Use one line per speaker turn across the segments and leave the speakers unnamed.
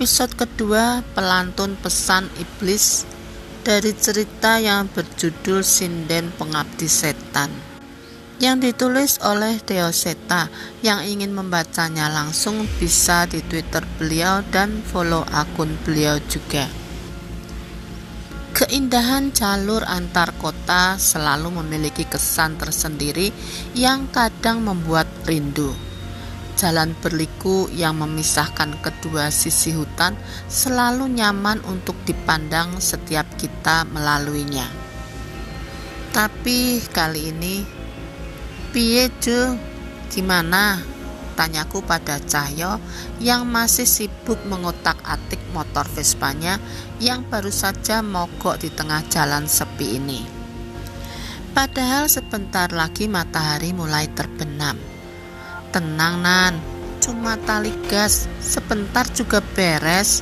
Episode kedua, pelantun pesan iblis dari cerita yang berjudul Sinden Pengabdi Setan, yang ditulis oleh Deoseta. Yang ingin membacanya langsung bisa di Twitter beliau dan follow akun beliau juga. Keindahan jalur antar kota selalu memiliki kesan tersendiri yang kadang membuat rindu. Jalan berliku yang memisahkan kedua sisi hutan selalu nyaman untuk dipandang setiap kita melaluinya. Tapi kali ini, piye Jo, gimana? Tanyaku pada Cahyo yang masih sibuk mengotak-atik motor Vespanya yang baru saja mogok di tengah jalan sepi ini. Padahal sebentar lagi matahari mulai terbenam. Tenang Nan, cuma tali gas, sebentar juga beres,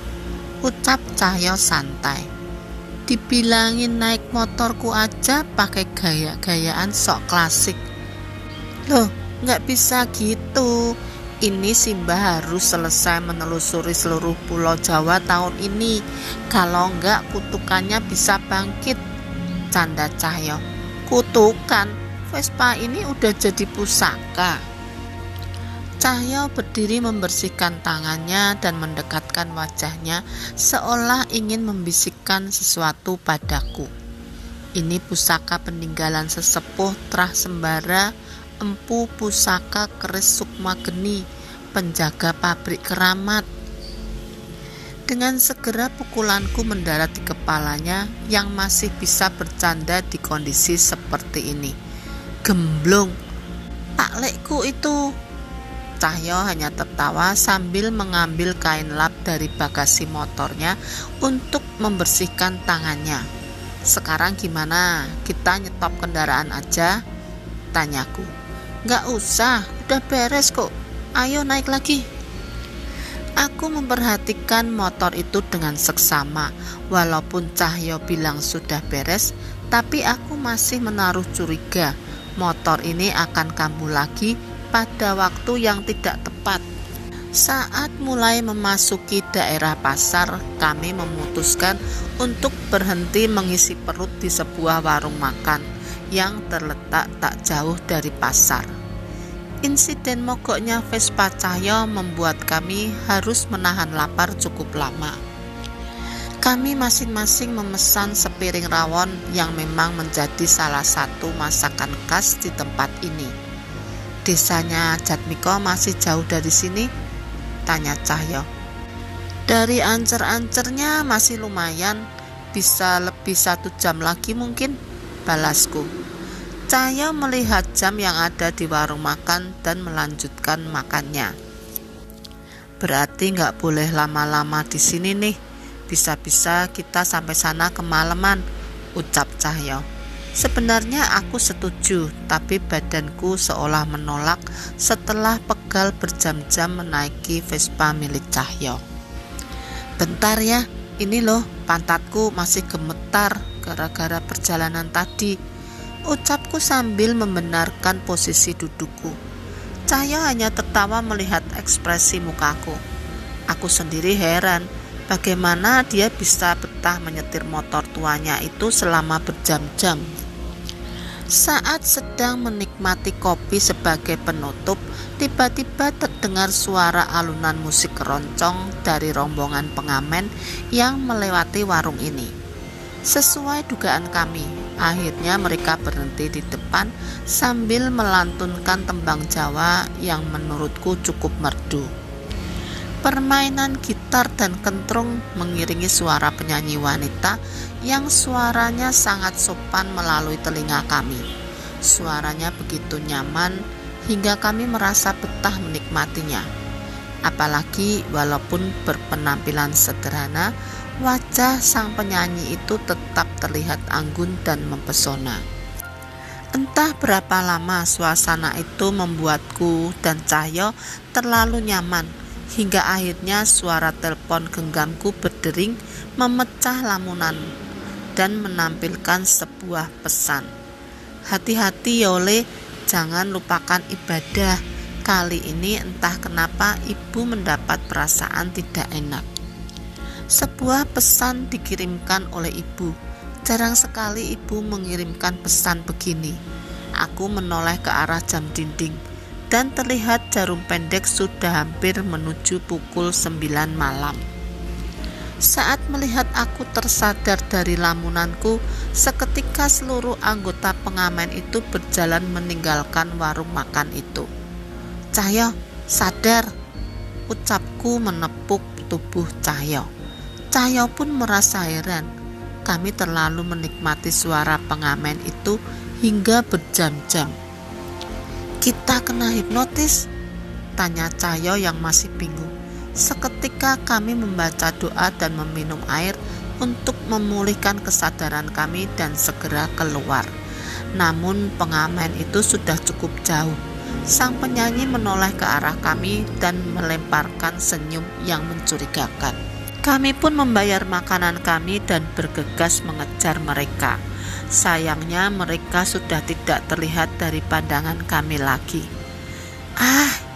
ucap Cahyo santai. Dibilangin naik motorku aja pakai gaya-gayaan sok klasik. Loh, nggak bisa gitu. Ini Simba harus selesai menelusuri seluruh pulau Jawa tahun ini. Kalau nggak kutukannya bisa bangkit, canda Cahyo. Kutukan? Vespa ini udah jadi pusaka. Cahyo berdiri membersihkan tangannya dan mendekatkan wajahnya seolah ingin membisikkan sesuatu padaku. Ini pusaka peninggalan sesepuh Trah Sembara, Empu Pusaka Keris Sukmageni, penjaga pabrik keramat. Dengan segera pukulanku mendarat di kepalanya yang masih bisa bercanda di kondisi seperti ini. Gemblong, Pak Lekku itu. Cahyo hanya tertawa sambil mengambil kain lap dari bagasi motornya untuk membersihkan tangannya. Sekarang gimana? Kita nyetop kendaraan aja? Tanyaku. Nggak usah, udah beres kok. Ayo naik lagi. Aku memperhatikan motor itu dengan seksama. Walaupun Cahyo bilang sudah beres, tapi aku masih menaruh curiga. Motor ini akan kambuh lagi pada waktu yang tidak tepat. Saat mulai memasuki daerah pasar, kami memutuskan untuk berhenti mengisi perut di sebuah warung makan yang terletak tak jauh dari pasar. Insiden mogoknya Vespa Cahyo membuat kami harus menahan lapar cukup lama. Kami masing-masing memesan sepiring rawon yang memang menjadi salah satu masakan khas di tempat ini. Desanya Jatmiko masih jauh dari sini? Tanya Cahyo. Dari ancer-ancernya masih lumayan, bisa lebih 1 jam lagi mungkin, balasku. Cahyo melihat jam yang ada di warung makan dan melanjutkan makannya. Berarti nggak boleh lama-lama di sini nih, bisa-bisa kita sampai sana kemalaman, ucap Cahyo. Sebenarnya aku setuju, tapi badanku seolah menolak setelah pegal berjam-jam menaiki Vespa milik Cahyo. Bentar ya, ini loh pantatku masih gemetar gara-gara perjalanan tadi, ucapku sambil membenarkan posisi dudukku. Cahyo hanya tertawa melihat ekspresi mukaku. Aku sendiri heran, bagaimana dia bisa betah menyetir motor tuanya itu selama berjam-jam. Saat sedang menikmati kopi sebagai penutup, tiba-tiba terdengar suara alunan musik keroncong dari rombongan pengamen yang melewati warung ini. Sesuai dugaan kami, akhirnya mereka berhenti di depan sambil melantunkan tembang Jawa yang menurutku cukup merdu. Permainan gitar dan kentrung mengiringi suara penyanyi wanita yang suaranya sangat sopan melalui telinga kami. Suaranya begitu nyaman hingga kami merasa betah menikmatinya. Apalagi walaupun berpenampilan sederhana, wajah sang penyanyi itu tetap terlihat anggun dan mempesona. Entah berapa lama suasana itu membuatku dan Cahyo terlalu nyaman, hingga akhirnya suara telepon genggamku berdering memecah lamunan dan menampilkan sebuah pesan. Hati-hati Yole, jangan lupakan ibadah. Kali ini entah kenapa ibu mendapat perasaan tidak enak. Sebuah pesan dikirimkan oleh ibu. Jarang sekali ibu mengirimkan pesan begini. Aku menoleh ke arah jam dinding dan terlihat jarum pendek sudah hampir menuju pukul 9 malam. Saat melihat aku tersadar dari lamunanku, seketika seluruh anggota pengamen itu berjalan meninggalkan warung makan itu. "Cahyo, sadar!" ucapku menepuk tubuh Cahyo. Cahyo pun merasa heran. Kami terlalu menikmati suara pengamen itu hingga berjam-jam. "Kita kena hipnotis?" tanya Cahyo yang masih bingung. Seketika kami membaca doa dan meminum air untuk memulihkan kesadaran kami dan segera keluar. Namun pengamen itu sudah cukup jauh. Sang penyanyi menoleh ke arah kami dan melemparkan senyum yang mencurigakan. Kami pun membayar makanan kami dan bergegas mengejar mereka. Sayangnya mereka sudah tidak terlihat dari pandangan kami lagi.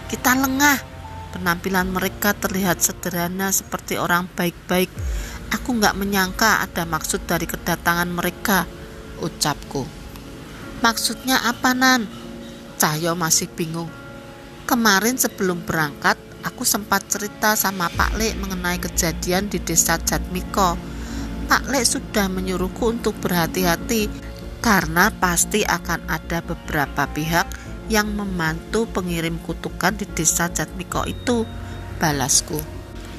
Kita lengah. Penampilan mereka terlihat sederhana seperti orang baik-baik. Aku gak menyangka ada maksud dari kedatangan mereka, ucapku. "Maksudnya apa, Nan?" Cahyo masih bingung. "Kemarin sebelum berangkat, aku sempat cerita sama Pak Lek mengenai kejadian di desa Jatmiko. Pak Lek sudah menyuruhku untuk berhati-hati karena pasti akan ada beberapa pihak yang membantu pengirim kutukan di desa Jatmiko itu," balasku.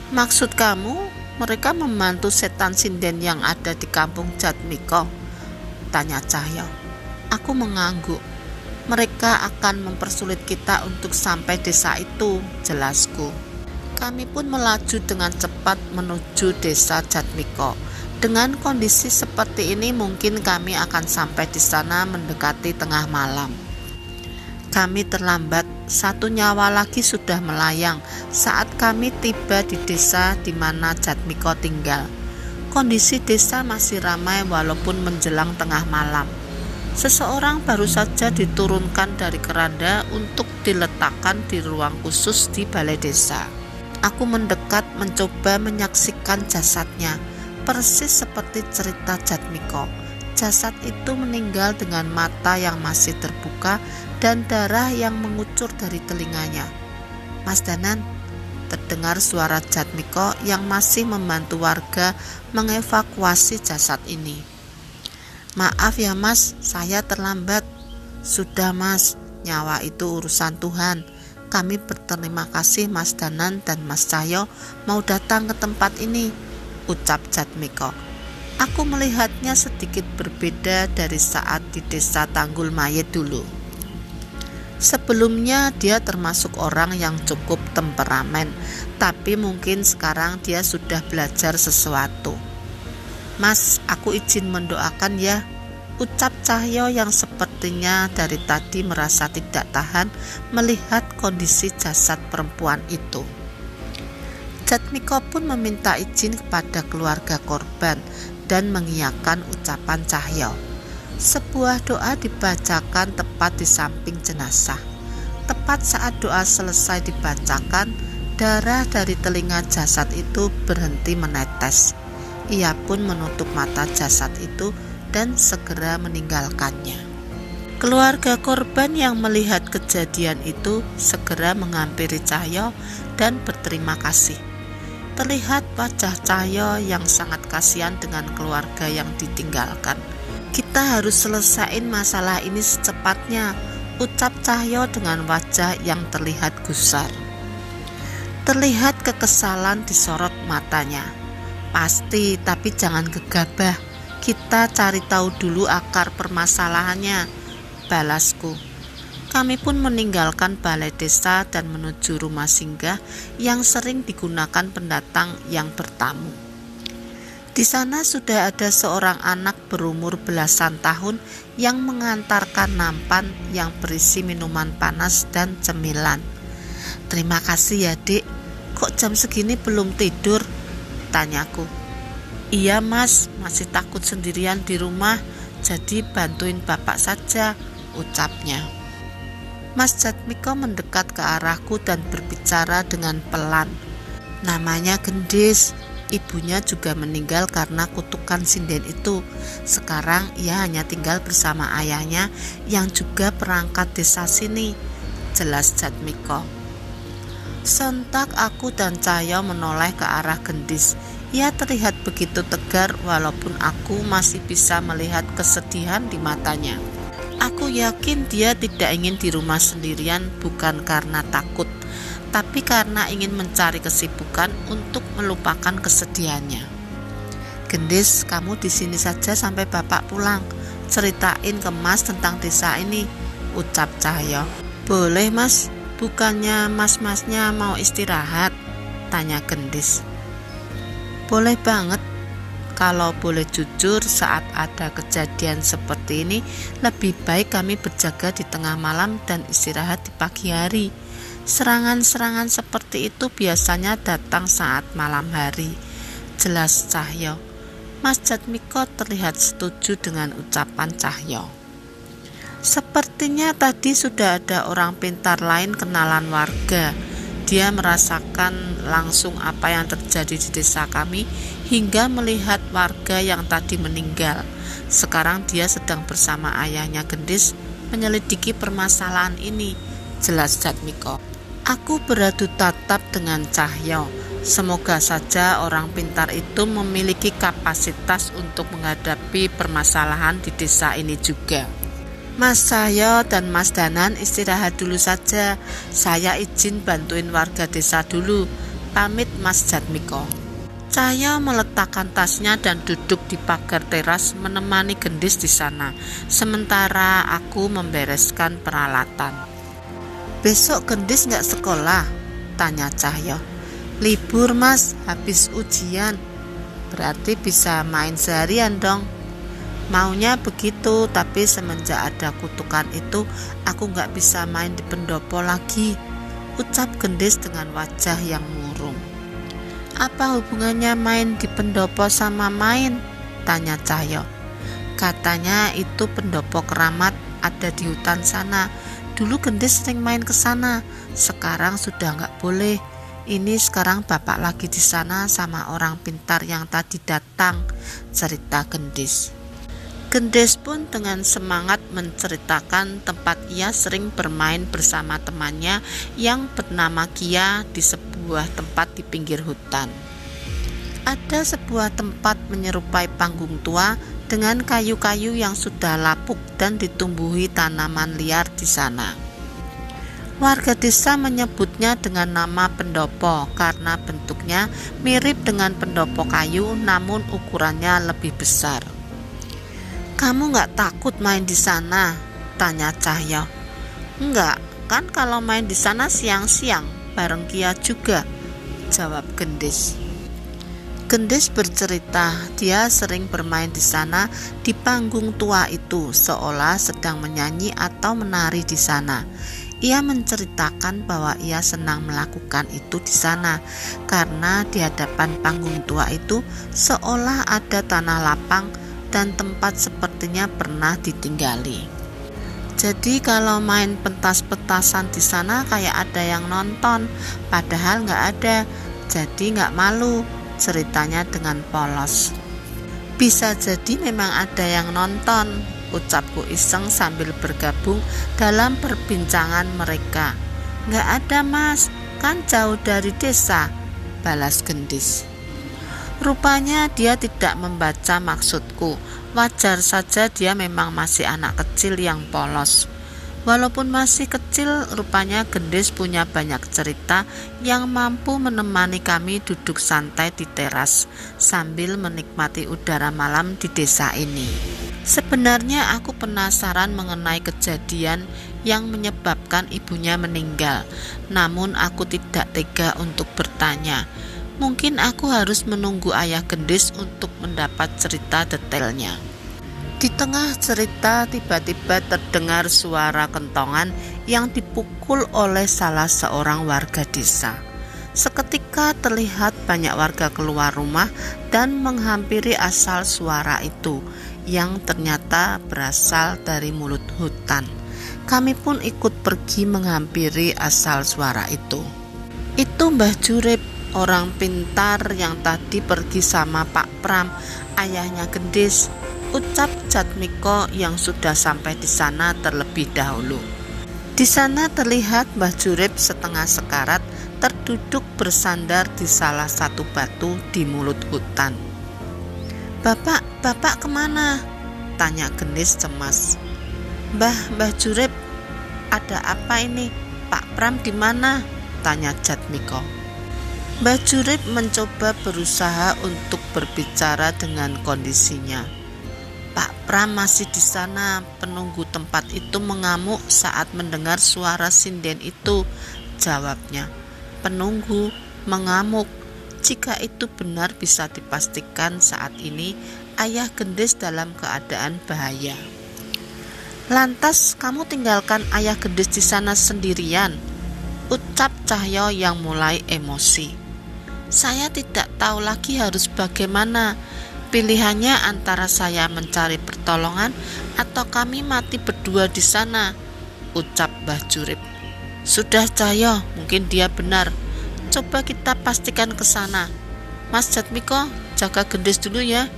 "Maksud kamu mereka membantu setan sinden yang ada di kampung Jatmiko?" tanya Cahyo. Aku mengangguk. "Mereka akan mempersulit kita untuk sampai desa itu," jelasku. Kami pun melaju dengan cepat menuju desa Jatmiko. Dengan kondisi seperti ini mungkin kami akan sampai di sana mendekati tengah malam. Kami terlambat, satu nyawa lagi sudah melayang saat kami tiba di desa di mana Jatmiko tinggal. Kondisi desa masih ramai walaupun menjelang tengah malam. Seseorang baru saja diturunkan dari keranda untuk diletakkan di ruang khusus di balai desa. Aku mendekat mencoba menyaksikan jasadnya, persis seperti cerita Jatmiko. Jasad itu meninggal dengan mata yang masih terbuka dan darah yang mengucur dari telinganya. "Mas Danan," terdengar suara Jatmiko yang masih membantu warga mengevakuasi jasad ini. "Maaf ya Mas, saya terlambat." "Sudah Mas, nyawa itu urusan Tuhan. Kami berterima kasih Mas Danan dan Mas Cahyo mau datang ke tempat ini," ucap Jatmiko. Aku melihatnya sedikit berbeda dari saat di desa Tanggul Mayit dulu. Sebelumnya dia termasuk orang yang cukup temperamen, tapi mungkin sekarang dia sudah belajar sesuatu. "Mas, aku izin mendoakan ya," ucap Cahyo yang sepertinya dari tadi merasa tidak tahan melihat kondisi jasad perempuan itu. Jatmiko pun meminta izin kepada keluarga korban dan mengiyakan ucapan Cahyo. Sebuah doa dibacakan tepat di samping jenazah. Tepat saat doa selesai dibacakan, darah dari telinga jasad itu berhenti menetes. Ia pun menutup mata jasad itu dan segera meninggalkannya. Keluarga korban yang melihat kejadian itu segera menghampiri Cahyo dan berterima kasih. Terlihat wajah Cahyo yang sangat kasihan dengan keluarga yang ditinggalkan. "Kita harus selesaiin masalah ini secepatnya," ucap Cahyo dengan wajah yang terlihat gusar. Terlihat kekesalan disorot matanya. "Pasti, tapi jangan gegabah. Kita cari tahu dulu akar permasalahannya," balasku. Kami pun meninggalkan balai desa dan menuju rumah singgah yang sering digunakan pendatang yang bertamu. Di sana sudah ada seorang anak berumur belasan tahun yang mengantarkan nampan yang berisi minuman panas dan cemilan. "Terima kasih ya Dik, kok jam segini belum tidur?" tanyaku. "Iya Mas, masih takut sendirian di rumah, jadi bantuin bapak saja," ucapnya. Mas Jatmiko mendekat ke arahku dan berbicara dengan pelan. "Namanya Gendis, Ibunya juga meninggal karena kutukan sinden itu. Sekarang ia hanya tinggal bersama ayahnya yang juga perangkat desa sini, jelas Jatmiko. Sontak aku dan Cahyo menoleh ke arah Gendis. Ia terlihat begitu tegar walaupun aku masih bisa melihat kesedihan di matanya. Aku yakin dia tidak ingin di rumah sendirian bukan karena takut, tapi karena ingin mencari kesibukan untuk melupakan kesedihannya. Gendis, kamu di sini saja sampai bapak pulang. Ceritain ke Mas tentang desa ini, ucap Cahyo. Boleh Mas, bukannya mas-masnya mau istirahat? Tanya Gendis. Boleh banget. Kalau boleh jujur, saat ada kejadian seperti ini, lebih baik kami berjaga di tengah malam dan istirahat di pagi hari. Serangan-serangan seperti itu biasanya datang saat malam hari, jelas Cahyo. Mas Jatmiko terlihat setuju dengan ucapan Cahyo. Sepertinya tadi sudah ada orang pintar lain kenalan warga. Dia merasakan langsung apa yang terjadi di desa kami hingga melihat warga yang tadi meninggal. Sekarang dia sedang bersama ayahnya Gendis menyelidiki permasalahan ini, jelas Jatmiko. Aku beradu tatap dengan Cahyo. Semoga saja orang pintar itu memiliki kapasitas untuk menghadapi permasalahan di desa ini juga. Mas Cahyo dan Mas Danan istirahat dulu saja. Saya izin bantuin warga desa dulu. Pamit Mas Jatmiko. Cahyo meletakkan tasnya dan duduk di pagar teras menemani Gendis di sana. Sementara aku membereskan peralatan. Besok Gendis nggak sekolah? Tanya Cahyo. Libur Mas, habis ujian. Berarti bisa main seharian dong. Maunya begitu, tapi semenjak ada kutukan itu aku gak bisa main di pendopo lagi, ucap Gendis dengan wajah yang murung. Apa hubungannya main di pendopo sama main? Tanya Cahyo. Katanya itu pendopo keramat ada di hutan sana. Dulu Gendis sering main ke sana, sekarang sudah gak boleh. Ini sekarang bapak lagi di sana sama orang pintar yang tadi datang, cerita Gendis. Gendis pun dengan semangat menceritakan tempat ia sering bermain bersama temannya yang bernama Kia di sebuah tempat di pinggir hutan. Ada sebuah tempat menyerupai panggung tua dengan kayu-kayu yang sudah lapuk dan ditumbuhi tanaman liar di sana. Warga desa menyebutnya dengan nama pendopo karena bentuknya mirip dengan pendopo kayu namun ukurannya lebih besar. Kamu gak takut main di sana? Tanya Cahyo. Enggak, kan kalau main di sana siang-siang bareng Kia juga, jawab Gendis. Gendis bercerita dia sering bermain di sana di panggung tua itu seolah sedang menyanyi atau menari di sana. Ia menceritakan bahwa ia senang melakukan itu di sana karena di hadapan panggung tua itu seolah ada tanah lapang dan tempat sepertinya pernah ditinggali. Jadi kalau main pentas-petasan di sana kayak ada yang nonton, padahal nggak ada, jadi nggak malu, ceritanya dengan polos. Bisa jadi memang ada yang nonton, ucapku iseng sambil bergabung dalam perbincangan mereka. Nggak ada Mas, kan jauh dari desa, balas Gendis. Rupanya dia tidak membaca maksudku. Wajar saja, dia memang masih anak kecil yang polos. Walaupun masih kecil, rupanya Gendis punya banyak cerita yang mampu menemani kami duduk santai di teras sambil menikmati udara malam di desa ini. Sebenarnya aku penasaran mengenai kejadian yang menyebabkan ibunya meninggal, namun aku tidak tega untuk bertanya. Mungkin aku harus menunggu ayah Gendis untuk mendapat cerita detailnya. Di tengah cerita tiba-tiba terdengar suara kentongan yang dipukul oleh salah seorang warga desa. Seketika terlihat banyak warga keluar rumah dan menghampiri asal suara itu yang ternyata berasal dari mulut hutan. Kami pun ikut pergi menghampiri asal suara itu. Itu Mbah Jurip, orang pintar yang tadi pergi sama Pak Pram, ayahnya Gendis, ucap Jatmiko yang sudah sampai di sana terlebih dahulu. Di sana terlihat Mbah Jurip setengah sekarat terduduk bersandar di salah satu batu di mulut hutan. Bapak kemana? Tanya Gendis cemas. Mbah Jurip, ada apa ini? Pak Pram di mana? Tanya Jatmiko. Mbah Jurip mencoba berusaha untuk berbicara dengan kondisinya. Pak Pram masih di sana. Penunggu tempat itu mengamuk saat mendengar suara sinden itu, jawabnya. Penunggu mengamuk. Jika itu benar bisa dipastikan saat ini ayah Gendis dalam keadaan bahaya. Lantas kamu tinggalkan ayah Gendis di sana sendirian, ucap Cahyo yang mulai emosi. Saya tidak tahu lagi harus bagaimana. Pilihannya antara saya mencari pertolongan atau kami mati berdua di sana, ucap Mbah Jurip. Sudah Cahyo, mungkin dia benar. Coba kita pastikan ke sana. Mas Jatmiko, jaga Gendis dulu ya,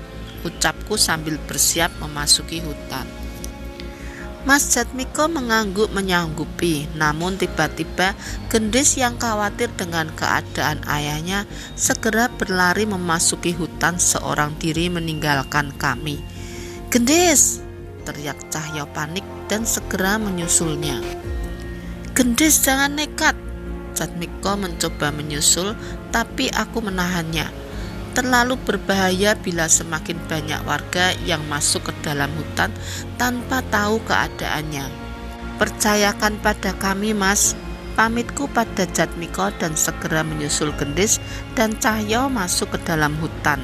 ucapku sambil bersiap memasuki hutan. Mas Jatmiko mengangguk menyanggupi, namun tiba-tiba Gendis yang khawatir dengan keadaan ayahnya segera berlari memasuki hutan seorang diri meninggalkan kami. Gendis! Teriak Cahyo panik dan segera menyusulnya. Gendis, jangan nekat! Jatmiko mencoba menyusul, tapi aku menahannya. Terlalu berbahaya bila semakin banyak warga yang masuk ke dalam hutan tanpa tahu keadaannya. Percayakan pada kami, Mas. Pamitku pada Jatmiko dan segera menyusul Gendis dan Cahyo masuk ke dalam hutan.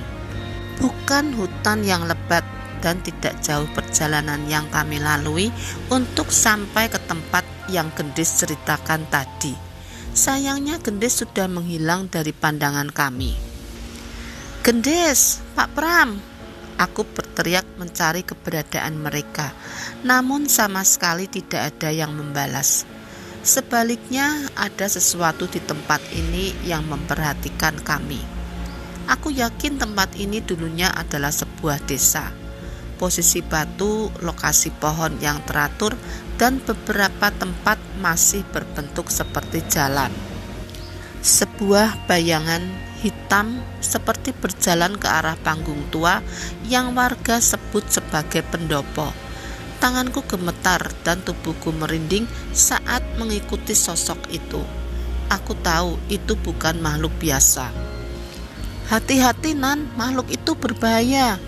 Bukan hutan yang lebat dan tidak jauh perjalanan yang kami lalui untuk sampai ke tempat yang Gendis ceritakan tadi. Sayangnya Gendis sudah menghilang dari pandangan kami. Gendis, Pak Pram, aku berteriak mencari keberadaan mereka, namun sama sekali tidak ada yang membalas. Sebaliknya ada sesuatu di tempat ini yang memperhatikan kami. Aku yakin tempat ini dulunya adalah sebuah desa. Posisi batu, lokasi pohon yang teratur, dan beberapa tempat masih berbentuk seperti jalan. Sebuah bayangan hitam seperti berjalan ke arah panggung tua yang warga sebut sebagai pendopo. Tanganku gemetar dan tubuhku merinding saat mengikuti sosok itu. Aku tahu itu bukan makhluk biasa. Hati-hati Nan, makhluk itu berbahaya,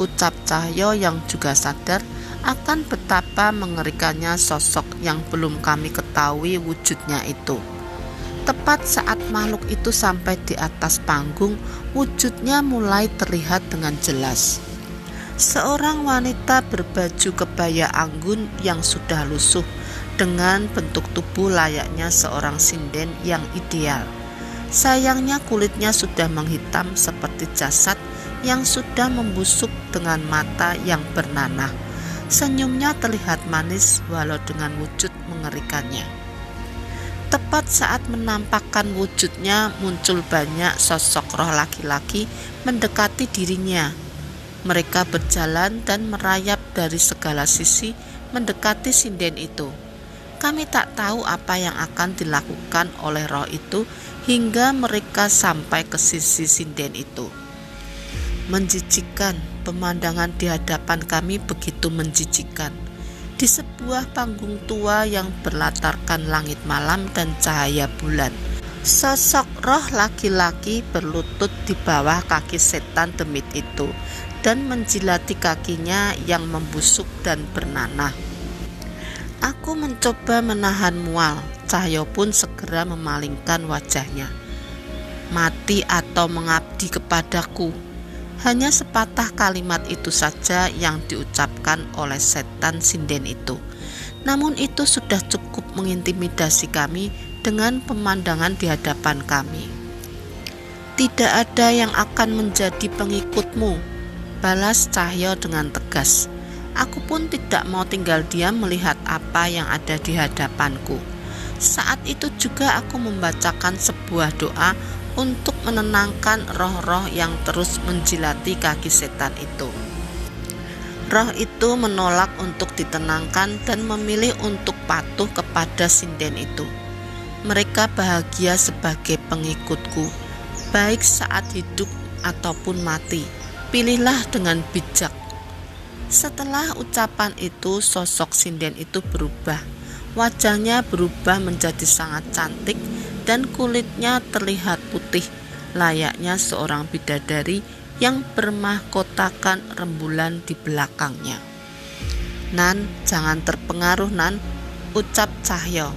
ucap Cahyo yang juga sadar akan betapa mengerikannya sosok yang belum kami ketahui wujudnya itu. Tepat saat makhluk itu sampai di atas panggung, wujudnya mulai terlihat dengan jelas. Seorang wanita berbaju kebaya anggun yang sudah lusuh, dengan bentuk tubuh layaknya seorang sinden yang ideal. Sayangnya kulitnya sudah menghitam seperti jasad yang sudah membusuk dengan mata yang bernanah. Senyumnya terlihat manis walau dengan wujud mengerikannya. Tepat saat menampakkan wujudnya, muncul banyak sosok roh laki-laki mendekati dirinya. Mereka berjalan dan merayap dari segala sisi mendekati sinden itu. Kami tak tahu apa yang akan dilakukan oleh roh itu hingga mereka sampai ke sisi sinden itu. Menjijikkan, pemandangan di hadapan kami begitu menjijikkan. Di sebuah panggung tua yang berlatarkan langit malam dan cahaya bulan, sosok roh laki-laki berlutut di bawah kaki setan demit itu dan menjilati kakinya yang membusuk dan bernanah. Aku mencoba menahan mual. Cahyo pun segera memalingkan wajahnya. Mati atau mengabdi kepadaku. Hanya sepatah kalimat itu saja yang diucapkan oleh setan sinden itu. Namun itu sudah cukup mengintimidasi kami dengan pemandangan di hadapan kami. Tidak ada yang akan menjadi pengikutmu, balas Cahyo dengan tegas. Aku pun tidak mau tinggal diam melihat apa yang ada di hadapanku. Saat itu juga aku membacakan sebuah doa untuk menenangkan roh-roh yang terus menjilati kaki setan itu. Roh itu menolak untuk ditenangkan dan memilih untuk patuh kepada sinden itu. Mereka bahagia sebagai pengikutku, baik saat hidup ataupun mati. Pilihlah dengan bijak. Setelah ucapan itu, sosok sinden itu berubah. Wajahnya berubah menjadi sangat cantik dan kulitnya terlihat putih, layaknya seorang bidadari yang bermahkotakan rembulan di belakangnya. "Nan, jangan terpengaruh, Nan," ucap Cahyo.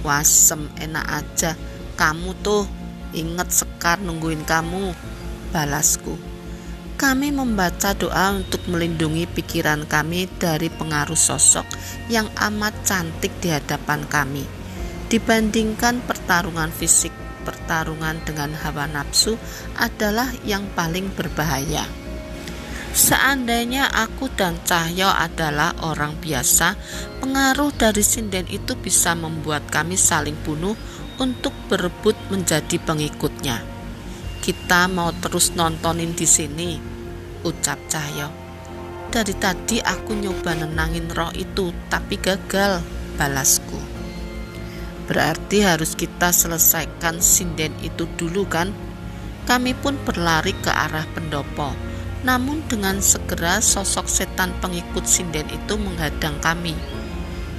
"Wasem, enak aja. Kamu tuh, inget Sekar nungguin kamu," balasku. Kami membaca doa untuk melindungi pikiran kami dari pengaruh sosok yang amat cantik di hadapan kami. Dibandingkan pertarungan fisik, pertarungan dengan hawa nafsu adalah yang paling berbahaya. Seandainya aku dan Cahyo adalah orang biasa, pengaruh dari sinden itu bisa membuat kami saling bunuh untuk berebut menjadi pengikutnya. "Kita mau terus nontonin di sini," ucap Cahyo. "Dari tadi aku nyoba nenangin roh itu, tapi gagal," balasku. "Berarti harus kita selesaikan sinden itu dulu kan?" Kami pun berlari ke arah pendopo. Namun dengan segera sosok setan pengikut sinden itu menghadang kami.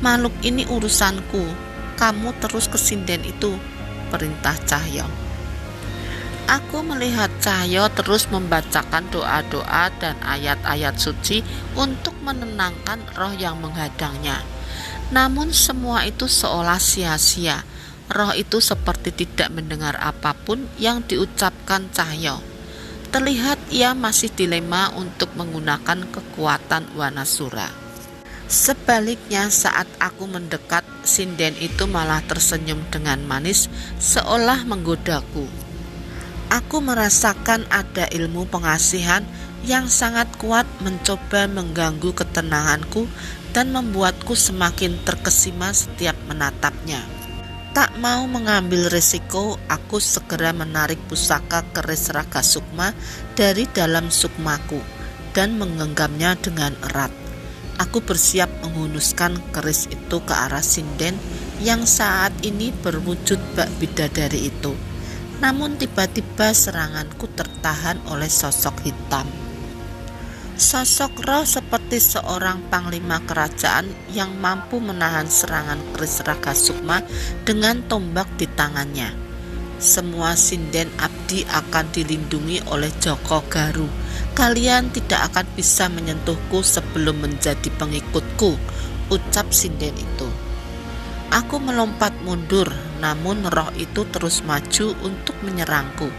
"Makhluk ini urusanku, kamu terus ke sinden itu," perintah Cahyo. Aku melihat Cahyo terus membacakan doa-doa dan ayat-ayat suci untuk menenangkan roh yang menghadangnya. Namun semua itu seolah sia-sia. Roh itu seperti tidak mendengar apapun yang diucapkan Cahyo. Terlihat ia masih dilema untuk menggunakan kekuatan Wanasura. Sebaliknya, saat aku mendekat, sinden itu malah tersenyum dengan manis seolah menggodaku. Aku merasakan ada ilmu pengasihan yang sangat kuat mencoba mengganggu ketenanganku dan membuatku semakin terkesima setiap menatapnya. Tak mau mengambil risiko, aku segera menarik pusaka keris Raga Sukma dari dalam sukmaku dan menggenggamnya dengan erat. Aku bersiap menghunuskan keris itu ke arah sinden yang saat ini berwujud bak bidadari itu. Namun tiba-tiba seranganku tertahan oleh sosok hitam. Sosok roh seperti seorang panglima kerajaan yang mampu menahan serangan keris Raga Sukma dengan tombak di tangannya. "Semua sinden abdi akan dilindungi oleh Joko Garu. Kalian tidak akan bisa menyentuhku sebelum menjadi pengikutku," ucap sinden itu. Aku melompat mundur, namun roh itu terus maju untuk menyerangku.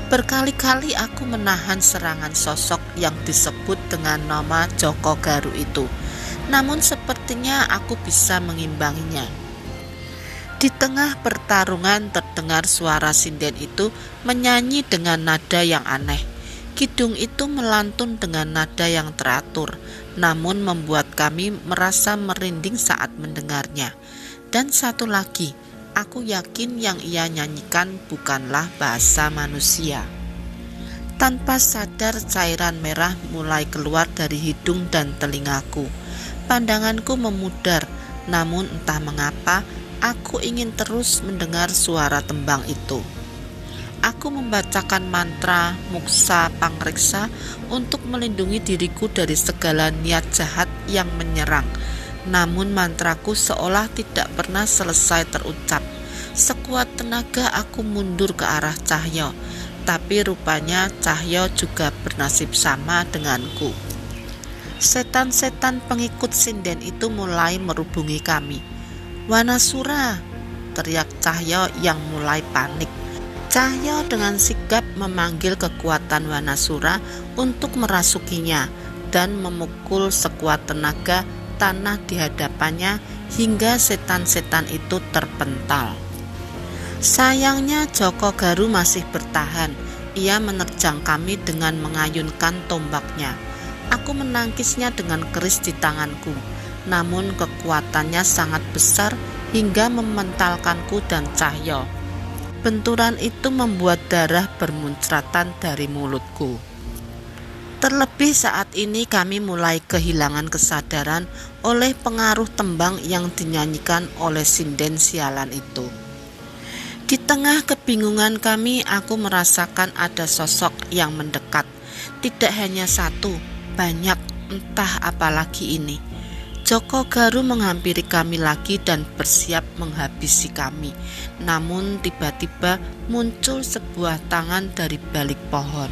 Berkali-kali aku menahan serangan sosok yang disebut dengan nama Joko Garu itu. Namun sepertinya aku bisa mengimbanginya. Di tengah pertarungan terdengar suara sinden itu menyanyi dengan nada yang aneh. Kidung itu melantun dengan nada yang teratur, namun membuat kami merasa merinding saat mendengarnya. Dan satu lagi, aku yakin yang ia nyanyikan bukanlah bahasa manusia. Tanpa sadar cairan merah mulai keluar dari hidung dan telingaku. Pandanganku memudar, namun entah mengapa aku ingin terus mendengar suara tembang itu. Aku membacakan mantra Muksa Pangriksa untuk melindungi diriku dari segala niat jahat yang menyerang. Namun mantraku seolah tidak pernah selesai terucap. Sekuat tenaga aku mundur ke arah Cahyo, tapi rupanya Cahyo juga bernasib sama denganku. Setan-setan pengikut sinden itu mulai merubungi kami. "Wanasura!" teriak Cahyo yang mulai panik. Cahyo dengan sigap memanggil kekuatan Wanasura untuk merasukinya dan memukul sekuat tenaga tanah di hadapannya hingga setan-setan itu terpental. Sayangnya Joko Garu masih bertahan. Ia menerjang kami dengan mengayunkan tombaknya. Aku menangkisnya dengan keris di tanganku, namun kekuatannya sangat besar hingga mementalkanku dan Cahyo. Benturan itu membuat darah bermuncratan dari mulutku. Terlebih saat ini kami mulai kehilangan kesadaran oleh pengaruh tembang yang dinyanyikan oleh sinden sialan itu. Di tengah kebingungan kami, aku merasakan ada sosok yang mendekat. Tidak hanya satu, banyak, entah apalagi ini. Joko Garu menghampiri kami lagi dan bersiap menghabisi kami. Namun tiba-tiba muncul sebuah tangan dari balik pohon.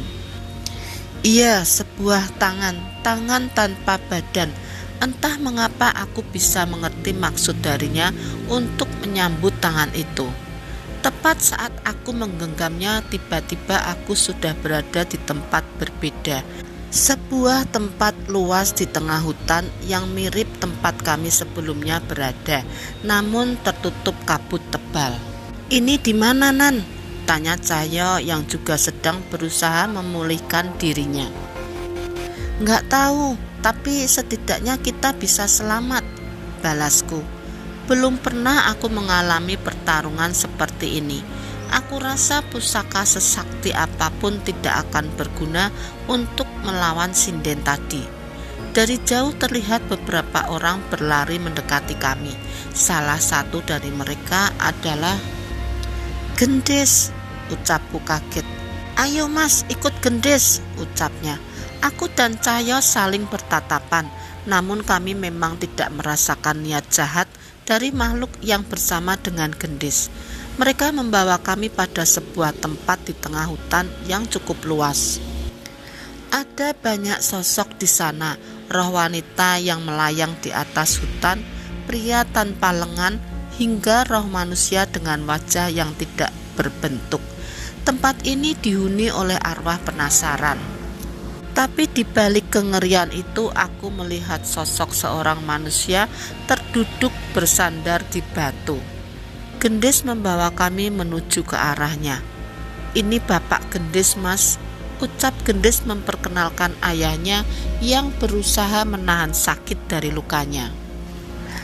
Iya, sebuah tangan tanpa badan. Entah mengapa aku bisa mengerti maksud darinya untuk menyambut tangan itu. Tepat saat aku menggenggamnya, tiba-tiba aku sudah berada di tempat berbeda. Sebuah tempat luas di tengah hutan yang mirip tempat kami sebelumnya berada, namun tertutup kabut tebal. "Ini di mana, Nan?" tanya Cahyo yang juga sedang berusaha memulihkan dirinya. "Nggak tahu, tapi setidaknya kita bisa selamat," balasku. Belum pernah aku mengalami pertarungan seperti ini. Aku rasa pusaka sesakti apapun tidak akan berguna untuk melawan sinden tadi. Dari jauh terlihat beberapa orang berlari mendekati kami. Salah satu dari mereka adalah Gendis, ucapku kaget. "Ayo Mas, ikut Gendis," ucapnya. Aku dan Cahyo saling bertatapan, namun kami memang tidak merasakan niat jahat dari makhluk yang bersama dengan Gendis. Mereka membawa kami pada sebuah tempat di tengah hutan yang cukup luas. Ada banyak sosok di sana, roh wanita yang melayang di atas hutan, pria tanpa lengan, hingga roh manusia dengan wajah yang tidak berbentuk. Tempat ini dihuni oleh arwah penasaran. Tapi di balik kengerian itu, aku melihat sosok seorang manusia terduduk bersandar di batu. Gendis membawa kami menuju ke arahnya. "Ini Bapak Gendis, Mas," ucap Gendis memperkenalkan ayahnya yang berusaha menahan sakit dari lukanya.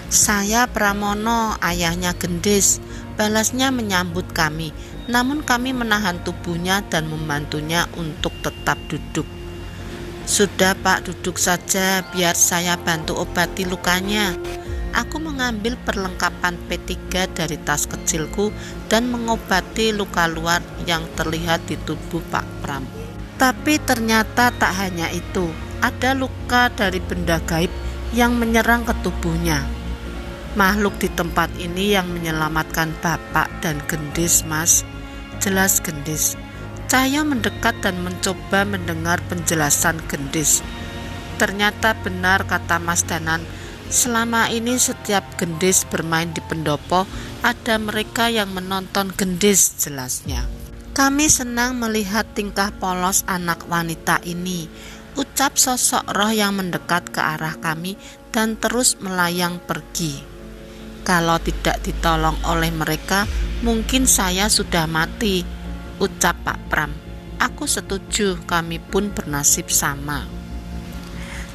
"Saya Pramono, ayahnya Gendis," balasnya menyambut kami. Namun kami menahan tubuhnya dan membantunya untuk tetap duduk. "Sudah Pak, duduk saja biar saya bantu obati lukanya." Aku mengambil perlengkapan P3 dari tas kecilku dan mengobati luka luar yang terlihat di tubuh Pak Pram. Tapi ternyata tak hanya itu, ada luka dari benda gaib yang menyerang ke tubuhnya. "Makhluk di tempat ini yang menyelamatkan Bapak dan Gendis, Mas," jelas Gendis. Cahyo mendekat dan mencoba mendengar penjelasan Gendis. "Ternyata benar kata Mas Danan. Selama ini setiap Gendis bermain di pendopo, ada mereka yang menonton Gendis," jelasnya. "Kami senang melihat tingkah polos anak wanita ini," ucap sosok roh yang mendekat ke arah kami dan terus melayang pergi. "Kalau tidak ditolong oleh mereka, mungkin saya sudah mati," ucap Pak Pram. Aku setuju, kami pun bernasib sama.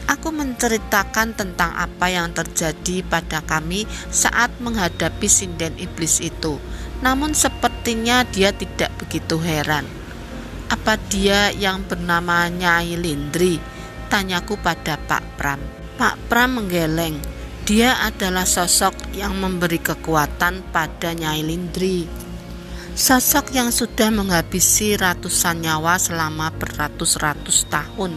Aku menceritakan tentang apa yang terjadi pada kami saat menghadapi sinden iblis itu. Namun sepertinya dia tidak begitu heran. "Apa dia yang bernama Nyai Lindri?" tanyaku pada Pak Pram. Pak Pram menggeleng. Dia adalah sosok yang memberi kekuatan pada Nyai Lindri. Sosok yang sudah menghabisi ratusan nyawa selama beratus-ratus tahun,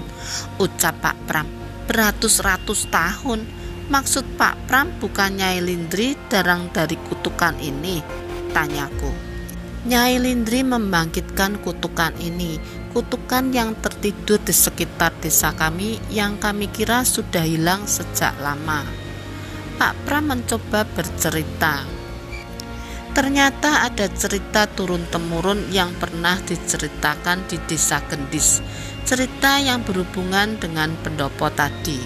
ucap Pak Pram. Beratus-ratus tahun? Maksud Pak Pram bukan Nyai Lindri darang dari kutukan ini? Tanyaku. Nyai Lindri membangkitkan kutukan ini, kutukan yang tertidur di sekitar desa kami yang kami kira sudah hilang sejak lama. Pak Pram mencoba bercerita. Ternyata ada cerita turun-temurun yang pernah diceritakan di desa Gendis. Cerita yang berhubungan dengan pendopo tadi.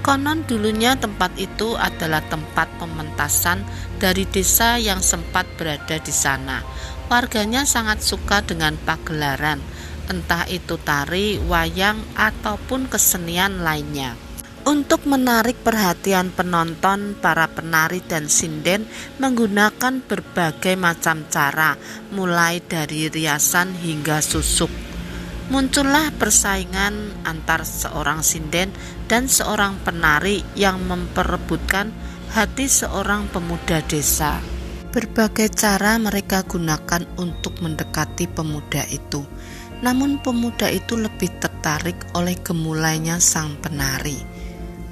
Konon dulunya tempat itu adalah tempat pementasan dari desa yang sempat berada di sana. Warganya sangat suka dengan pagelaran, entah itu tari, wayang, ataupun kesenian lainnya. Untuk menarik perhatian penonton, para penari dan sinden menggunakan berbagai macam cara, mulai dari riasan hingga susuk. Muncullah persaingan antar seorang sinden dan seorang penari yang memperebutkan hati seorang pemuda desa. Berbagai cara mereka gunakan untuk mendekati pemuda itu. Namun pemuda itu lebih tertarik oleh gemulainya sang penari.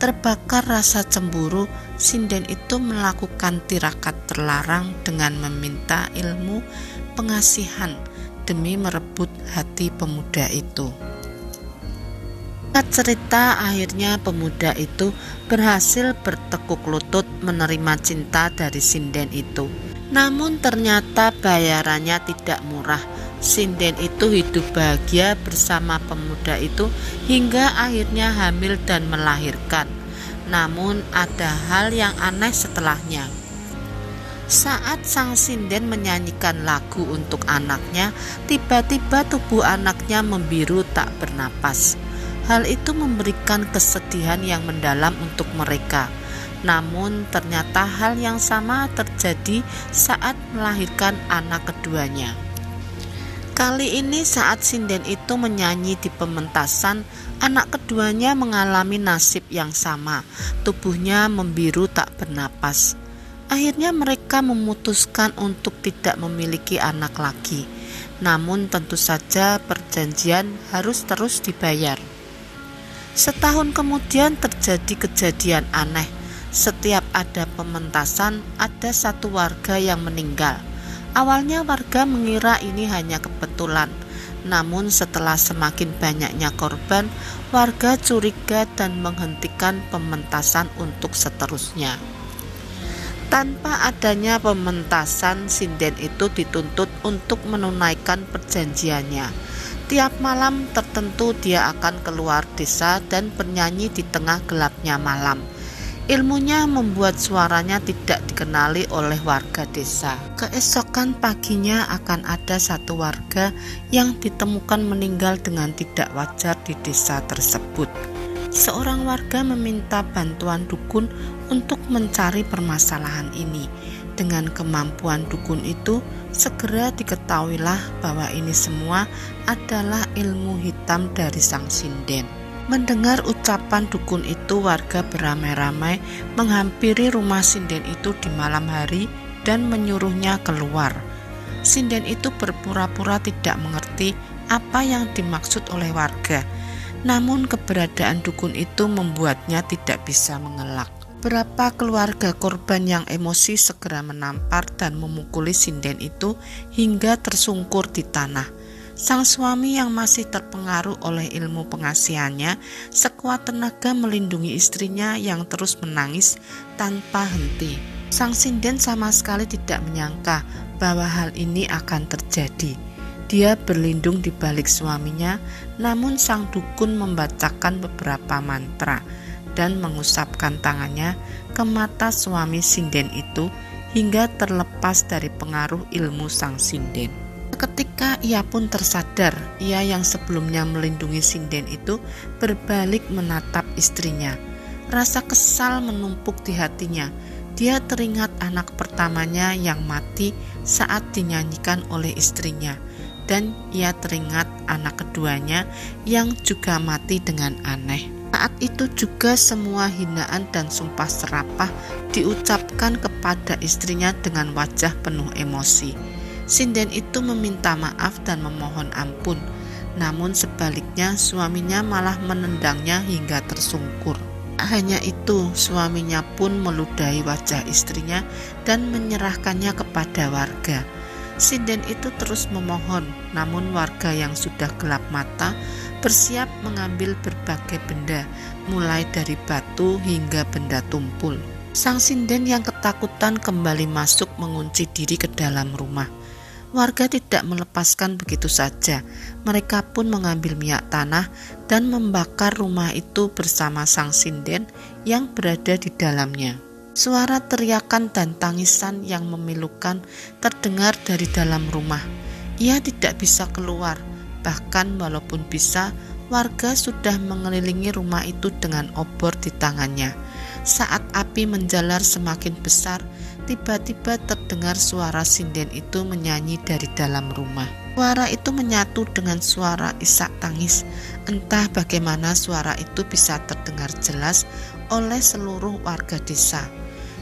Terbakar rasa cemburu, sinden itu melakukan tirakat terlarang dengan meminta ilmu pengasihan demi merebut hati pemuda itu. Singkat cerita, akhirnya pemuda itu berhasil bertekuk lutut menerima cinta dari sinden itu. Namun ternyata bayarannya tidak murah. Sinden itu hidup bahagia bersama pemuda itu hingga akhirnya hamil dan melahirkan. Namun ada hal yang aneh setelahnya. Saat sang sinden menyanyikan lagu untuk anaknya, tiba-tiba tubuh anaknya membiru tak bernapas. Hal itu memberikan kesedihan yang mendalam untuk mereka. Namun ternyata hal yang sama terjadi saat melahirkan anak keduanya. Kali ini saat sinden itu menyanyi di pementasan, anak keduanya mengalami nasib yang sama. Tubuhnya membiru tak bernapas. Akhirnya mereka memutuskan untuk tidak memiliki anak lagi. Namun tentu saja perjanjian harus terus dibayar. Setahun kemudian terjadi kejadian aneh. Setiap ada pementasan, ada satu warga yang meninggal. Awalnya warga mengira ini hanya kebetulan, namun setelah semakin banyaknya korban, warga curiga dan menghentikan pementasan untuk seterusnya. Tanpa adanya pementasan, sinden itu dituntut untuk menunaikan perjanjiannya. Tiap malam tertentu dia akan keluar desa dan bernyanyi di tengah gelapnya malam. Ilmunya membuat suaranya tidak dikenali oleh warga desa. Keesokan paginya akan ada satu warga yang ditemukan meninggal dengan tidak wajar di desa tersebut. Seorang warga meminta bantuan dukun untuk mencari permasalahan ini. Dengan kemampuan dukun itu, segera diketahuilah bahwa ini semua adalah ilmu hitam dari sang sinden. Mendengar ucapan dukun itu, warga beramai-ramai menghampiri rumah sinden itu di malam hari dan menyuruhnya keluar. Sinden itu berpura-pura tidak mengerti apa yang dimaksud oleh warga. Namun keberadaan dukun itu membuatnya tidak bisa mengelak. Beberapa keluarga korban yang emosi segera menampar dan memukuli sinden itu hingga tersungkur di tanah. Sang suami yang masih terpengaruh oleh ilmu pengasihannya sekuat tenaga melindungi istrinya yang terus menangis tanpa henti. Sang sinden sama sekali tidak menyangka bahwa hal ini akan terjadi. Dia berlindung di balik suaminya, namun sang dukun membacakan beberapa mantra dan mengusapkan tangannya ke mata suami sinden itu hingga terlepas dari pengaruh ilmu sang sinden. Ketika ia pun tersadar, ia yang sebelumnya melindungi sinden itu berbalik menatap istrinya. Rasa kesal menumpuk di hatinya. Dia teringat anak pertamanya yang mati saat dinyanyikan oleh istrinya, dan ia teringat anak keduanya yang juga mati dengan aneh. Saat itu juga semua hinaan dan sumpah serapah diucapkan kepada istrinya dengan wajah penuh emosi. Sinden itu meminta maaf dan memohon ampun, namun sebaliknya suaminya malah menendangnya hingga tersungkur. Hanya itu, suaminya pun meludahi wajah istrinya dan menyerahkannya kepada warga. Sinden itu terus memohon, namun warga yang sudah gelap mata bersiap mengambil berbagai benda, mulai dari batu hingga benda tumpul. Sang sinden yang ketakutan kembali masuk mengunci diri ke dalam rumah. Warga tidak melepaskan begitu saja. Mereka pun mengambil minyak tanah dan membakar rumah itu bersama sang sinden yang berada di dalamnya. Suara teriakan dan tangisan yang memilukan terdengar dari dalam rumah. Ia tidak bisa keluar. Bahkan walaupun bisa, Warga sudah mengelilingi rumah itu dengan obor di tangannya. Saat api menjalar semakin besar, tiba-tiba terdengar suara sinden itu menyanyi dari dalam rumah. Suara itu menyatu dengan suara isak tangis. Entah bagaimana suara itu bisa terdengar jelas oleh seluruh warga desa.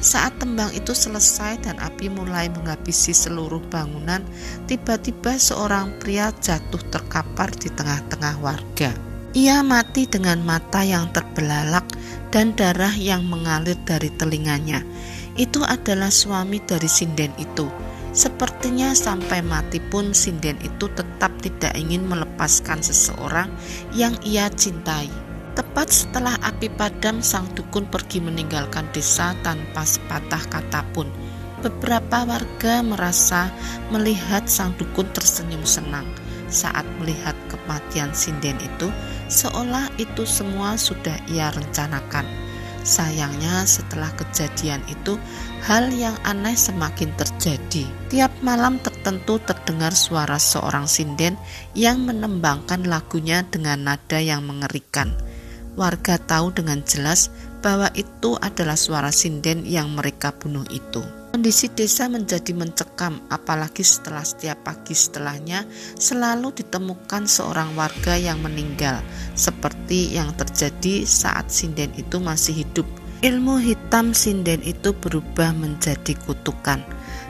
Saat tembang itu selesai dan api mulai menghabisi seluruh bangunan, tiba-tiba seorang pria jatuh terkapar di tengah-tengah warga. Ia mati dengan mata yang terbelalak dan darah yang mengalir dari telinganya. Itu adalah suami dari sinden itu. Sepertinya sampai mati pun sinden itu tetap tidak ingin melepaskan seseorang yang ia cintai. Tepat setelah api padam, sang dukun pergi meninggalkan desa tanpa sepatah kata pun. Beberapa warga merasa melihat sang dukun tersenyum senang saat melihat kematian sinden itu, seolah itu semua sudah ia rencanakan. Sayangnya setelah kejadian itu, hal yang aneh semakin terjadi. Tiap malam tertentu terdengar suara seorang sinden yang menembangkan lagunya dengan nada yang mengerikan. Warga tahu dengan jelas bahwa itu adalah suara sinden yang mereka bunuh itu. Kondisi desa menjadi mencekam, apalagi setelah setiap pagi setelahnya selalu ditemukan seorang warga yang meninggal, seperti yang terjadi saat sinden itu masih hidup. Ilmu hitam sinden itu berubah menjadi kutukan.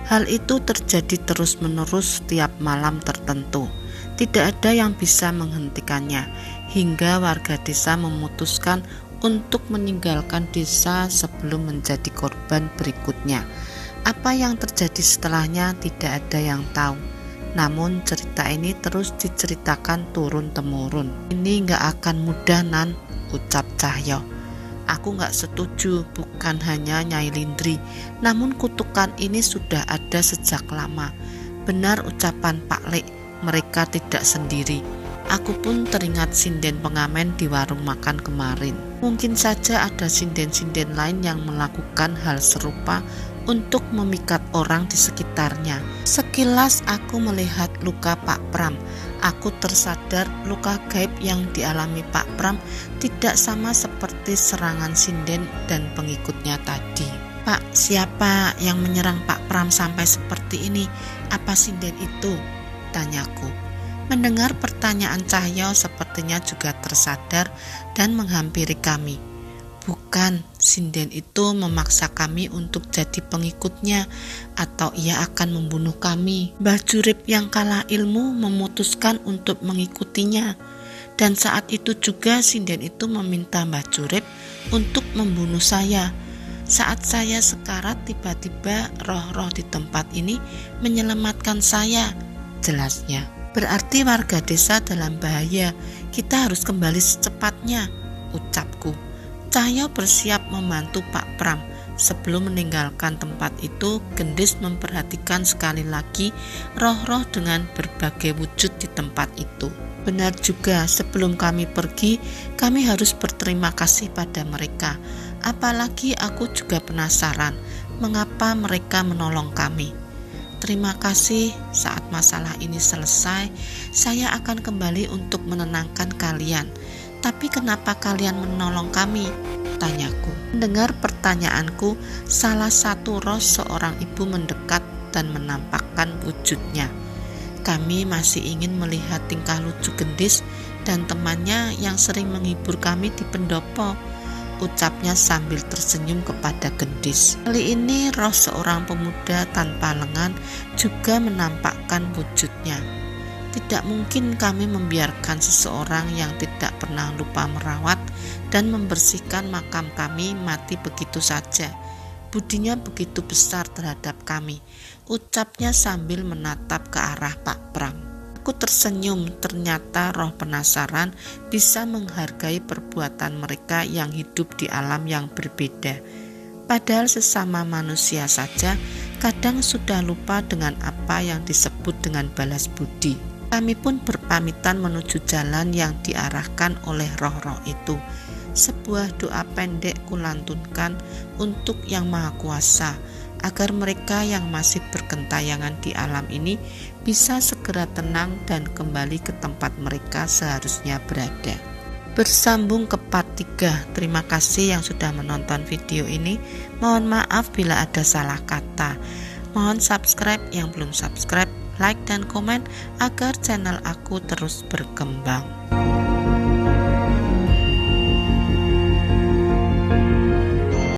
Hal itu terjadi terus-menerus setiap malam tertentu. Tidak ada yang bisa menghentikannya, hingga warga desa memutuskan untuk meninggalkan desa sebelum menjadi korban berikutnya. Apa yang terjadi setelahnya tidak ada yang tahu. Namun cerita ini terus diceritakan turun-temurun. Ini gak akan mudah, Nan, ucap Cahyo. Aku gak setuju, bukan hanya Nyai Lindri, namun kutukan ini sudah ada sejak lama. Benar ucapan Pak Lek, mereka tidak sendiri. Aku pun teringat sinden pengamen di warung makan kemarin. Mungkin saja ada sinden-sinden lain yang melakukan hal serupa untuk memikat orang di sekitarnya. Sekilas aku melihat luka Pak Pram. Aku tersadar luka gaib yang dialami Pak Pram tidak sama seperti serangan sinden dan pengikutnya tadi. Pak, siapa yang menyerang Pak Pram sampai seperti ini? Apa sinden itu? Tanyaku. Mendengar pertanyaan Cahyo sepertinya juga tersadar dan menghampiri kami. Bukan, sinden itu memaksa kami untuk jadi pengikutnya, atau ia akan membunuh kami. Mbah Jurip yang kalah ilmu memutuskan untuk mengikutinya. Dan saat itu juga sinden itu meminta Mbah Jurip untuk membunuh saya. Saat saya sekarat, tiba-tiba roh-roh di tempat ini menyelamatkan saya, jelasnya. Berarti warga desa dalam bahaya. Kita harus kembali secepatnya, ucapku. Cahyo bersiap membantu Pak Pram. Sebelum meninggalkan tempat itu, Gendis memperhatikan sekali lagi roh-roh dengan berbagai wujud di tempat itu. Benar juga, sebelum kami pergi, kami harus berterima kasih pada mereka. Apalagi aku juga penasaran, mengapa mereka menolong kami. Terima kasih, saat masalah ini selesai, saya akan kembali untuk menenangkan kalian. Tapi kenapa kalian menolong kami? Tanyaku. Mendengar pertanyaanku, salah satu roh seorang ibu mendekat dan menampakkan wujudnya. Kami masih ingin melihat tingkah lucu Gendis dan temannya yang sering menghibur kami di pendopo, ucapnya sambil tersenyum kepada Gendis. Kali ini roh seorang pemuda tanpa lengan juga menampakkan wujudnya. Tidak mungkin kami membiarkan seseorang yang tidak pernah lupa merawat dan membersihkan makam kami mati begitu saja. Budinya begitu besar terhadap kami, ucapnya sambil menatap ke arah Pak Pram. Aku tersenyum, ternyata roh penasaran bisa menghargai perbuatan mereka yang hidup di alam yang berbeda. Padahal sesama manusia saja kadang sudah lupa dengan apa yang disebut dengan balas budi. Kami pun berpamitan menuju jalan yang diarahkan oleh roh-roh itu. Sebuah doa pendek kulantunkan untuk Yang Maha Kuasa, agar mereka yang masih bergentayangan di alam ini bisa segera tenang dan kembali ke tempat mereka seharusnya berada. Bersambung ke part 3. Terima kasih yang sudah menonton video ini. Mohon maaf bila ada salah kata. Mohon subscribe yang belum subscribe, like dan komen agar channel aku terus berkembang.